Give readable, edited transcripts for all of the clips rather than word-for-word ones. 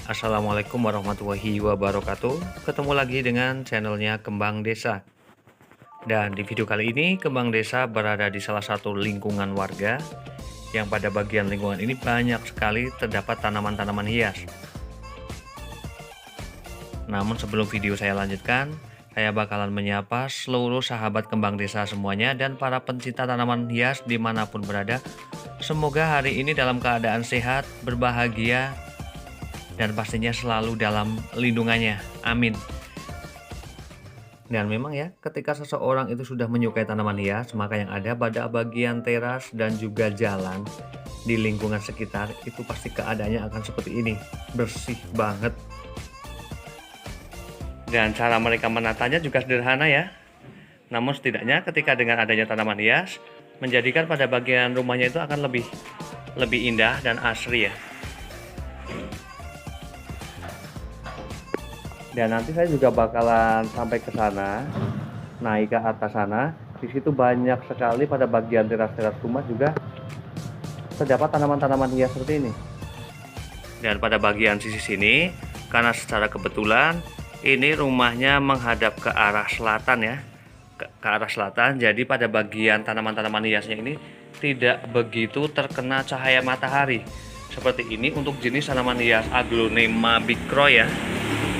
Assalamualaikum warahmatullahi wabarakatuh. Ketemu lagi dengan channelnya Kembang Desa. Dan di video kali ini Kembang Desa berada di salah satu lingkungan warga yang pada bagian lingkungan ini banyak sekali terdapat tanaman-tanaman hias. Namun sebelum video saya lanjutkan, saya bakalan menyapa seluruh sahabat Kembang Desa semuanya dan para pencinta tanaman hias dimanapun berada. Semoga hari ini dalam keadaan sehat, berbahagia, dan pastinya selalu dalam lindungannya. Amin. Dan memang ya, ketika seseorang itu sudah menyukai tanaman hias, maka yang ada pada bagian teras dan juga jalan di lingkungan sekitar itu pasti keadaannya akan seperti ini, bersih banget. Dan cara mereka menatanya juga sederhana ya. Namun setidaknya ketika dengan adanya tanaman hias, menjadikan pada bagian rumahnya itu akan lebih indah dan asri ya. Dan nanti saya juga bakalan sampai ke sana, naik ke atas sana. Di situ banyak sekali pada bagian teras-teras rumah juga terdapat tanaman-tanaman hias seperti ini. Dan pada bagian sisi sini, karena secara kebetulan ini rumahnya menghadap ke arah selatan ya, ke arah selatan. Jadi pada bagian tanaman-tanaman hiasnya ini tidak begitu terkena cahaya matahari. Seperti ini untuk jenis tanaman hias Aglonema bigcrow ya.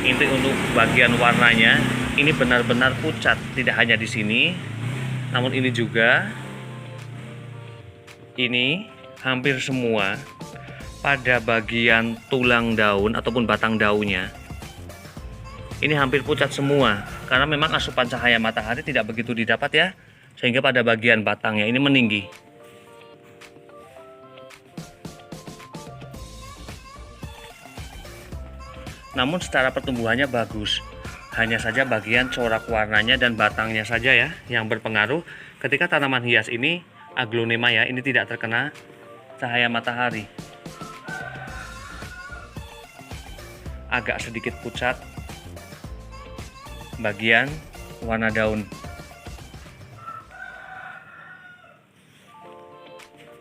Inti untuk bagian warnanya ini benar-benar pucat, tidak hanya di sini, namun ini juga, ini hampir semua pada bagian tulang daun ataupun batang daunnya ini hampir pucat semua karena memang asupan cahaya matahari tidak begitu didapat ya, sehingga pada bagian batangnya ini meninggi. Namun secara pertumbuhannya bagus, hanya saja bagian corak warnanya dan batangnya saja ya yang berpengaruh ketika tanaman hias ini Aglonema ya, ini tidak terkena cahaya matahari. Agak sedikit pucat bagian warna daun.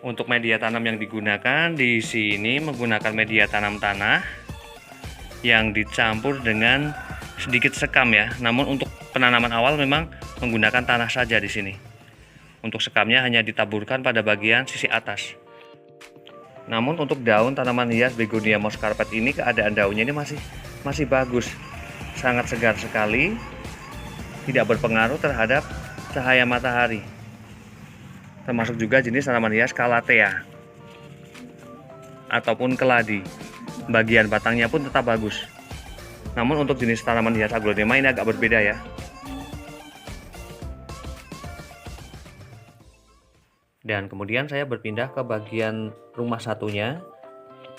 Untuk media tanam yang digunakan di sini menggunakan media tanam tanah yang dicampur dengan sedikit sekam ya. Namun untuk penanaman awal memang menggunakan tanah saja di sini. Untuk sekamnya hanya ditaburkan pada bagian sisi atas. Namun untuk daun tanaman hias Begonia moss carpet ini keadaan daunnya ini masih bagus. Sangat segar sekali. Tidak berpengaruh terhadap cahaya matahari. Termasuk juga jenis tanaman hias Calathea ataupun keladi. Bagian batangnya pun tetap bagus. Namun untuk jenis tanaman hias Aglonema ini agak berbeda ya. Dan kemudian saya berpindah ke bagian rumah satunya.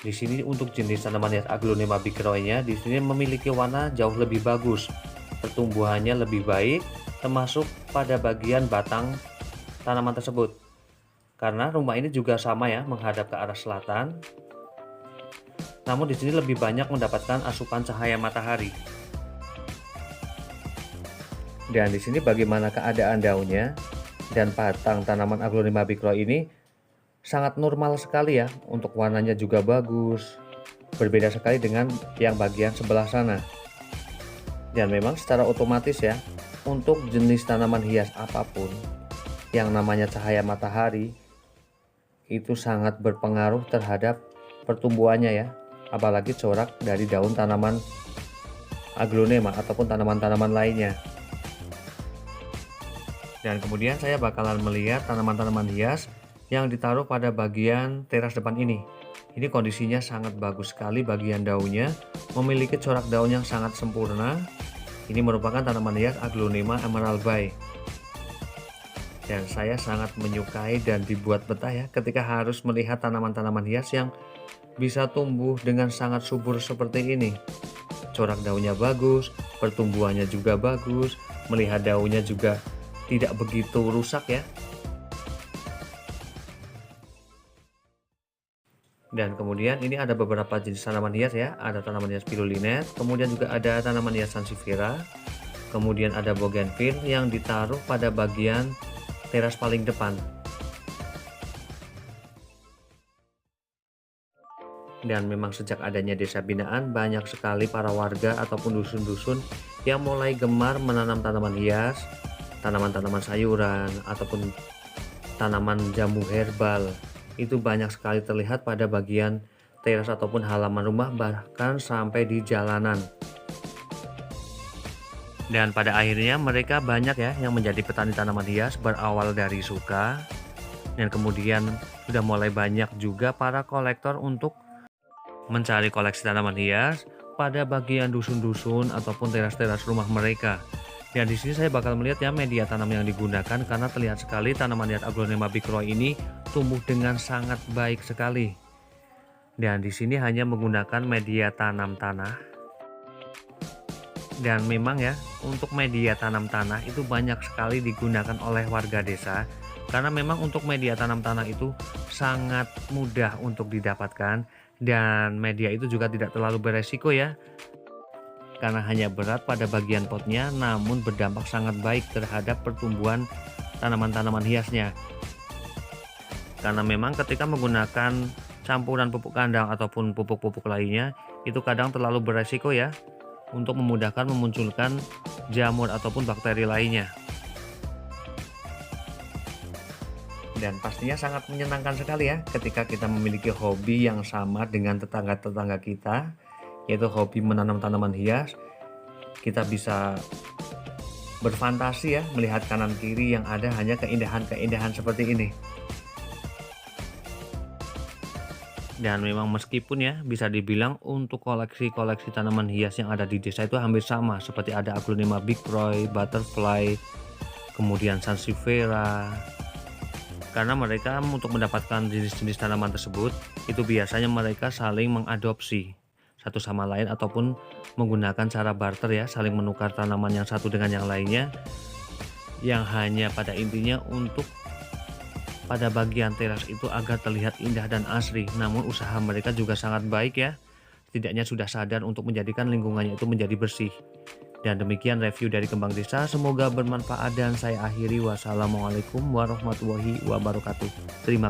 Di sini untuk jenis tanaman hias Aglonema bigcrow-nya di sini memiliki warna jauh lebih bagus. Pertumbuhannya lebih baik, termasuk pada bagian batang tanaman tersebut. Karena rumah ini juga sama ya, menghadap ke arah selatan. Namun di sini lebih banyak mendapatkan asupan cahaya matahari. Dan di sini bagaimana keadaan daunnya dan batang tanaman Aglonema bigcrow ini sangat normal sekali ya. Untuk warnanya juga bagus. Berbeda sekali dengan yang bagian sebelah sana. Dan memang secara otomatis ya, untuk jenis tanaman hias apapun yang namanya cahaya matahari itu sangat berpengaruh terhadap pertumbuhannya ya. Apalagi corak dari daun tanaman Aglonema ataupun tanaman-tanaman lainnya. Dan kemudian saya bakalan melihat tanaman-tanaman hias yang ditaruh pada bagian teras depan ini. Ini kondisinya sangat bagus sekali, bagian daunnya memiliki corak daun yang sangat sempurna. Ini merupakan tanaman hias Aglonema emerald bay. Dan saya sangat menyukai dan dibuat betah ya ketika harus melihat tanaman-tanaman hias yang bisa tumbuh dengan sangat subur seperti ini. Corak daunnya bagus, pertumbuhannya juga bagus, melihat daunnya juga tidak begitu rusak ya. Dan kemudian ini ada beberapa jenis tanaman hias ya, ada tanaman hias Pilulinet, kemudian juga ada tanaman hias Sansevieria, kemudian ada Bougainville yang ditaruh pada bagian teras paling depan. Dan memang sejak adanya desa binaan, banyak sekali para warga ataupun dusun-dusun yang mulai gemar menanam tanaman hias, tanaman-tanaman sayuran, ataupun tanaman jamu herbal. Itu banyak sekali terlihat pada bagian teras ataupun halaman rumah, bahkan sampai di jalanan. Dan pada akhirnya mereka banyak ya yang menjadi petani tanaman hias, berawal dari suka, dan kemudian sudah mulai banyak juga para kolektor untuk mencari koleksi tanaman hias pada bagian dusun-dusun ataupun teras-teras rumah mereka. Dan di sini saya bakal melihat ya media tanam yang digunakan, karena terlihat sekali tanaman hias Aglonema bigroy ini tumbuh dengan sangat baik sekali. Dan di sini hanya menggunakan media tanam tanah. Dan memang ya, untuk media tanam tanah itu banyak sekali digunakan oleh warga desa, karena memang untuk media tanam tanah itu sangat mudah untuk didapatkan, dan media itu juga tidak terlalu beresiko ya, karena hanya berat pada bagian potnya, namun berdampak sangat baik terhadap pertumbuhan tanaman-tanaman hiasnya. Karena memang ketika menggunakan campuran pupuk kandang ataupun pupuk-pupuk lainnya, itu kadang terlalu beresiko ya, untuk memudahkan memunculkan jamur ataupun bakteri lainnya. Dan pastinya sangat menyenangkan sekali ya ketika kita memiliki hobi yang sama dengan tetangga-tetangga kita, yaitu hobi menanam tanaman hias. Kita bisa berfantasi ya melihat kanan kiri yang ada hanya keindahan-keindahan seperti ini. Dan memang meskipun ya bisa dibilang untuk koleksi-koleksi tanaman hias yang ada di desa itu hampir sama, seperti ada Aglonema bigroy, butterfly, kemudian sansevieria. Karena mereka untuk mendapatkan jenis-jenis tanaman tersebut itu biasanya mereka saling mengadopsi satu sama lain ataupun menggunakan cara barter ya, saling menukar tanaman yang satu dengan yang lainnya, yang hanya pada intinya untuk pada bagian teras itu agar terlihat indah dan asri. Namun usaha mereka juga sangat baik ya, setidaknya sudah sadar untuk menjadikan lingkungannya itu menjadi bersih. Dan demikian review dari Kembang Desa, semoga bermanfaat dan saya akhiri. Wassalamualaikum warahmatullahi wabarakatuh. Terima kasih.